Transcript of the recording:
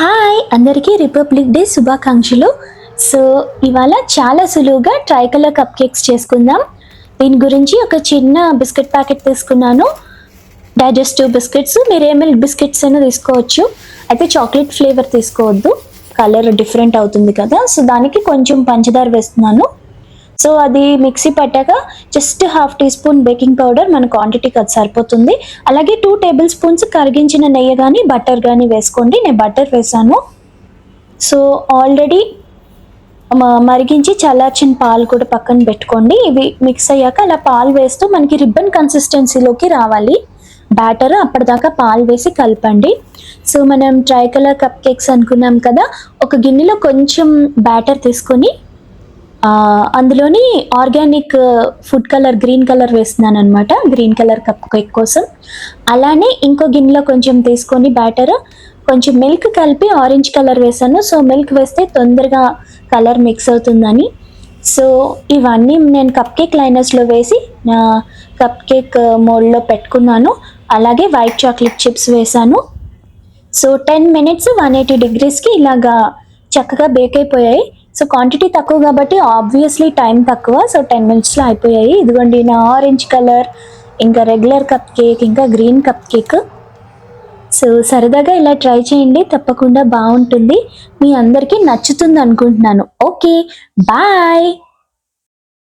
Hi అందరికీ republic day శుభాకాంక్షలు. So ఇవాళ చాలా సులువుగా ట్రైకలర్ కప్ కేక్స్ చేసుకుందాం. దీని గురించి ఒక చిన్న బిస్కెట్ ప్యాకెట్ తీసుకున్నాను. డైజెస్టివ్ బిస్కెట్స్, మీరు ఏ మిల్క్ బిస్కెట్స్ అయినా తీసుకోవచ్చు. అయితే చాక్లెట్ ఫ్లేవర్ తీసుకోవద్దు, కలర్ డిఫరెంట్ అవుతుంది కదా. సో దానికి కొంచెం పంచదార వేస్తున్నాను. సో అది మిక్సీ పట్టాక just half teaspoon baking powder, మన క్వాంటిటీకి అది సరిపోతుంది. అలాగే 2 టేబుల్ స్పూన్స్ కరిగించిన నెయ్యి కానీ బటర్ కానీ వేసుకోండి. నేను బటర్ వేసాను. సో ఆల్రెడీ మరిగించి చల్లార్చిన పాలు కూడా పక్కన పెట్టుకోండి. ఇవి మిక్స్ అయ్యాక అలా పాలు వేస్తూ మనకి రిబ్బన్ కన్సిస్టెన్సీలోకి రావాలి బ్యాటర్. అప్పటిదాకా పాలు వేసి కలపండి. సో మనం ట్రైకలర్ కప్ కేక్స్ అనుకున్నాం కదా, ఒక గిన్నెలో కొంచెం బ్యాటర్ తీసుకొని అందులోని organic food colour green colour వేస్తున్నాను అనమాట, గ్రీన్ కలర్ కప్ కేక్ కోసం. అలానే ఇంకో గిన్నెలో కొంచెం తీసుకొని బ్యాటర్, కొంచెం మిల్క్ కలిపి ఆరెంజ్ కలర్ వేసాను. సో మిల్క్ వేస్తే తొందరగా కలర్ మిక్స్ అవుతుందని. సో ఇవన్నీ నేను కప్ కేక్ లైనర్స్లో వేసి నా కప్ కేక్ మోల్డ్లో పెట్టుకున్నాను. అలాగే వైట్ చాక్లెట్ చిప్స్ వేసాను. సో 10 minutes 180 degreesకి ఇలాగా చక్కగా బేక్ అయిపోయాయి. సో క్వాంటిటీ తక్కువ కాబట్టి ఆబ్వియస్లీ టైం తక్కువ. సో 10 minutesలో అయిపోయాయి. ఇదిగోండి నా ఆరెంజ్ కలర్, ఇంకా రెగ్యులర్ కప్ కేక్, ఇంకా గ్రీన్ కప్ కేక్. సో సరదాగా ఇలా ట్రై చేయండి, తప్పకుండా బాగుంటుంది. మీ అందరికీ నచ్చుతుంది అనుకుంటున్నాను. Okay, bye.